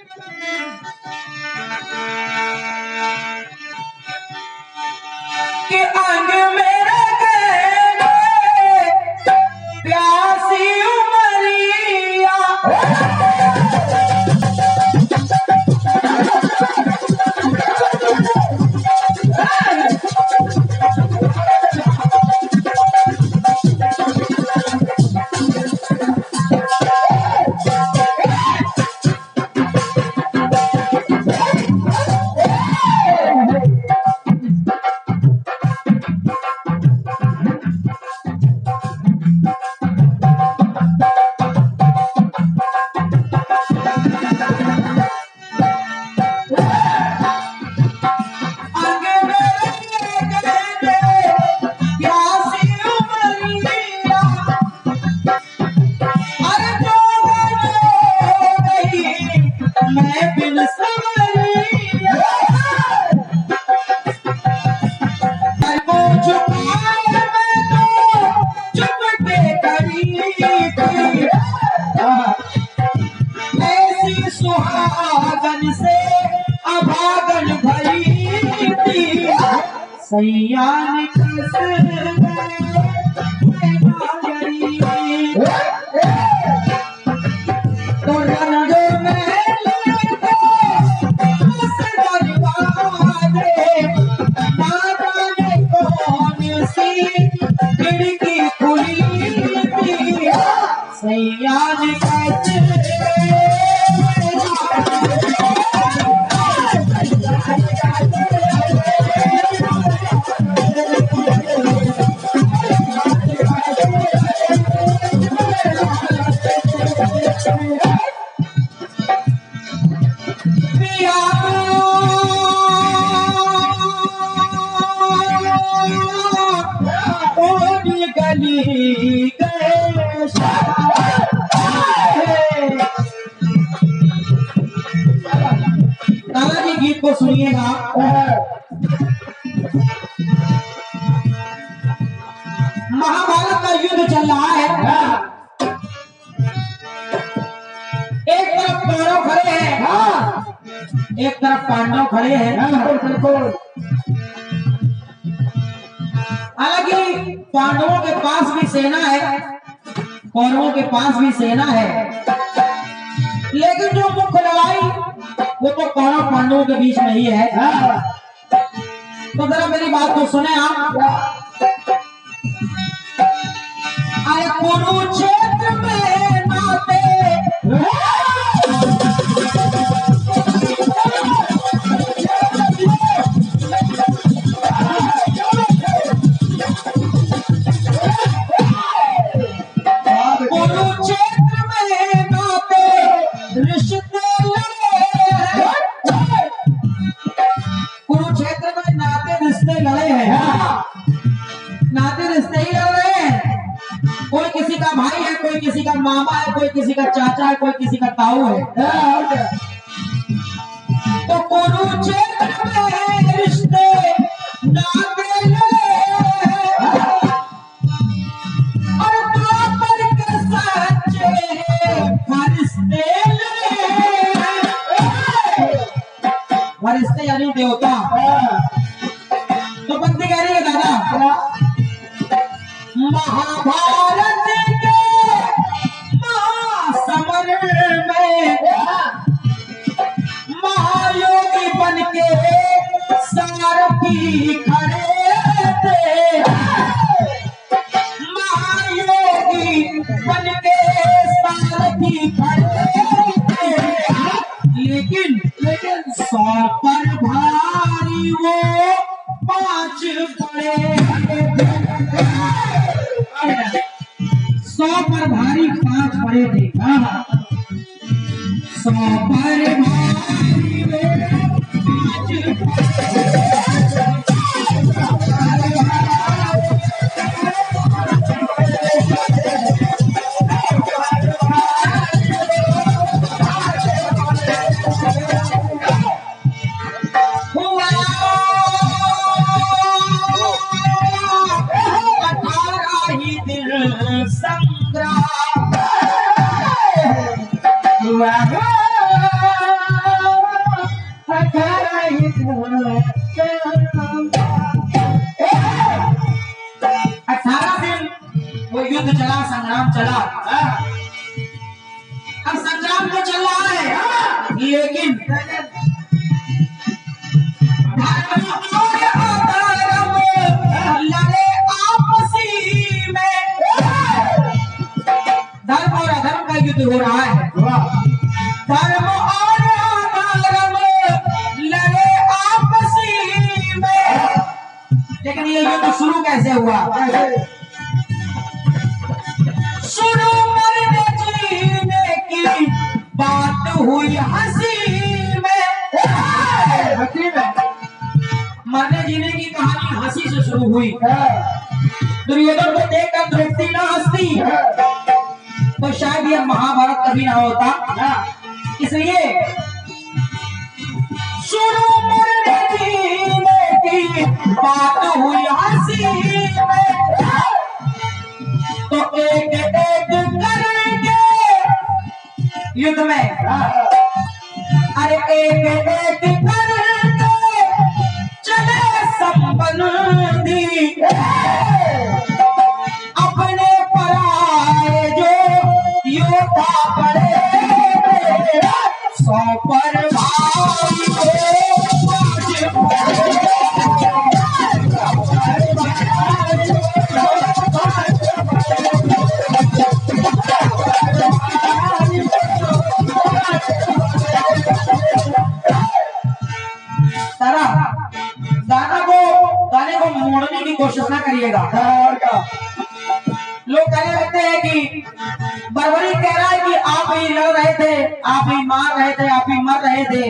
कि अंग मेरे गए प्यासी उमरिया सुहागन से अभागन भरी थी सैयान कस तो रंग में कौन सी खिड़की खुली थी सैयान कस गली गए दादाजी गीत को सुनिएगा। महाभारत का युद्ध चल रहा है। एक तरफ कौरव खड़े हैं, एक तरफ पांडव खड़े हैं। हालांकि पांडवों के पास भी सेना है, कौरवों के पास भी सेना है, लेकिन जो मुख्य लड़ाई वो तो कौरव पांडवों के बीच में ही है। तो जरा मेरी बात को सुने आप। अरे कुरुक्षेत्र में नाते लड़े हैं, नाते रिश्ते ही लड़ रहे हैं। कोई किसी का भाई है, कोई किसी का मामा है, कोई किसी का चाचा है, कोई किसी का ताऊ है। तो कुरुक्षेत्र में रिश्ते नाते लड़े और द्वापर के सच्चे फरिश्ते लड़े। फरिश्ते यानी देवता। तो बंदी कह रही है दादा, महाभारत के महासमर में महायोगी बन के सारथी खड़े थे, महायोगी बन के सारथी खड़े थे, लेकिन 100 पर भारी वो 5 पड़े। 100 पर भारी 5 पड़े थे। 100 पर भारी 5 संग्राम संग्राम चला। अब संग्राम तो चल रहा है, लेकिन लड़े आपसी में, धर्म और अधर्म का युद्ध हो रहा है। धर्म और अधर्म लड़े आपसी में, लेकिन ये युद्ध शुरू कैसे हुआ? शुरू मरने जीने की बात हुई हंसी में। मरने जीने की कहानी हंसी से शुरू हुई। दुर्योधन को देखकर द्रौपदी न हंसती तो शायद यह महाभारत कभी ना होता। इसलिए शुरू मरने जीने की बात हुई हंसी में, तो एक एक करेंगे युद्ध में, अरे एक एक करेंगे चले संबंधी, अपने पराए जो योद्धा पड़े, 100 पर भाई गाने को मोड़ने की कोशिश ना करिएगा। लोग कहने लगते हैं कि बर्बरी कह रहा है कि आप ही लड़ रहे थे, आप ही मार रहे थे, आप ही मर रहे थे।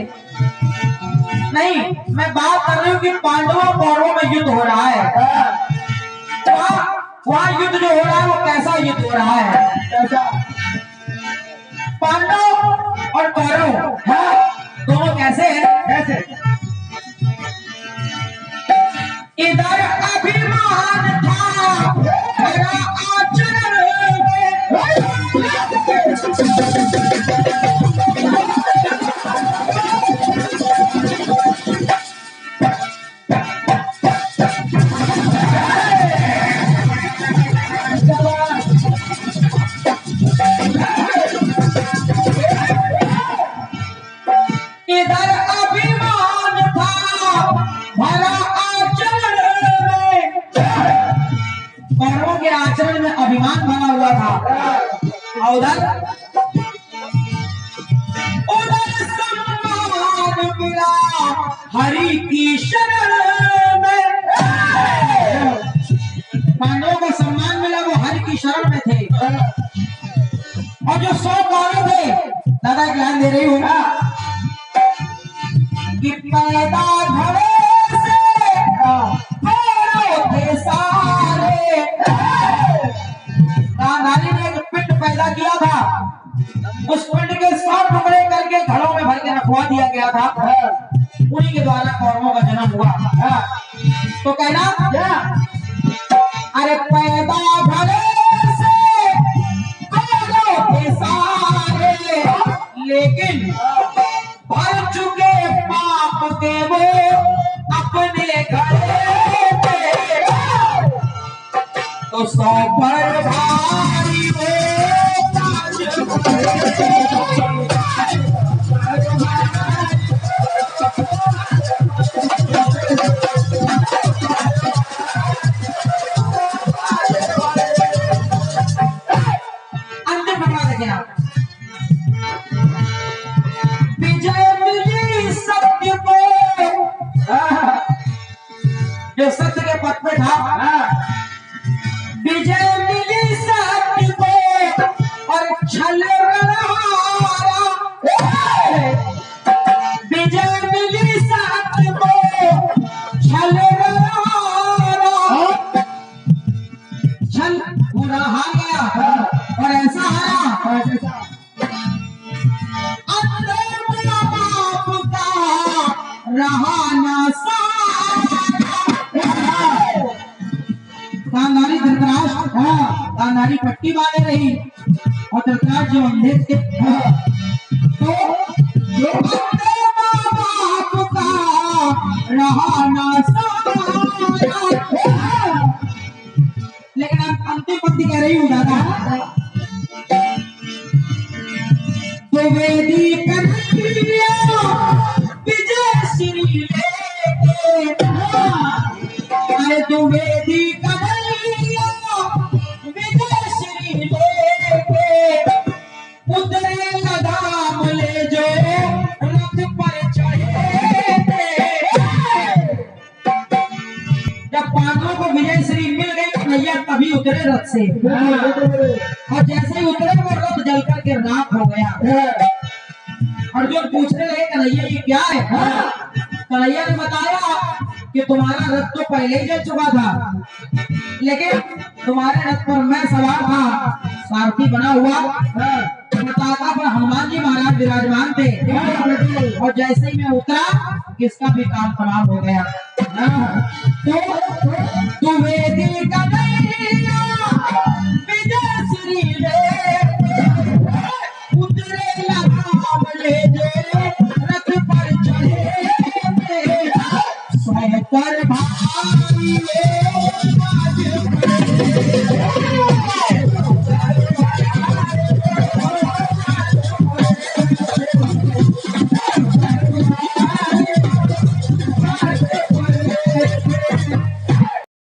नहीं, मैं बात कर रही हूँ कि पांडवों कौरवों में युद्ध हो रहा है। वहाँ युद्ध जो हो रहा है वो कैसा युद्ध हो रहा है? पांडव और कौरव दोनों कैसे हैं? कैसे? इधर अभिमान था मेरा आचरण इधर अभिमान था भरा आचरण में, कौरवों के आचरण में अभिमान बना हुआ था। उधर सम्मान मिला हरि की शरण में। पांडवों को सम्मान मिला, वो हरि की शरण में थे। और जो 100 कौरव थे, दादा ज्ञान दे रही हूँ कि पैदा घड़े से थे सारे। गांधारी ने एक पिंड पैदा किया था, उस पिंड के 100 टुकड़े करके घड़ों में भर के रखवा दिया गया था। उन्हीं के द्वारा कौरवों का जन्म हुआ। तो कहना अरे पैदा घड़े से थे सारे, लेकिन भर चुके पाप के वो अपने घड़े पे, तो 100 पर भारी वो अंतिम बता देखें आप। विजय मिली सत्य को, जो सत्य के पथ पे था, विजय मिली सत्य को और छल रहा, विजय मिली सत्य को छल रहा, छल पूरा हार गया और ऐसा हारा रहा गांधारी धृतराष्ट्र, गांधारी पट्टी बांधे रही और धृतराष्ट्र जो अंधे थे, तो बाप का रहा ना सहारा। लेकिन अंतिम पंक्ति कह रही हूँ दादा, उतरे रथ से। और जैसे ही उतरे वो रथ जलकर के राख हो गया। अर्जुन पूछने लगे कन्हैया ये क्या है? कन्हैया ने बताया कि तुम्हारा रथ तो पहले ही जल चुका था, लेकिन तुम्हारे रथ पर मैं सवार था, सारथी बना हुआ। पताका पर हनुमान जी महाराज विराजमान थे। और जैसे ही मैं उतरा किसका भी काम तमाम हो गया। तो वेदी कन्हैया विजय श्री रे, उतरे लगाम ले जे रथ पर चढ़े, सहकर भाई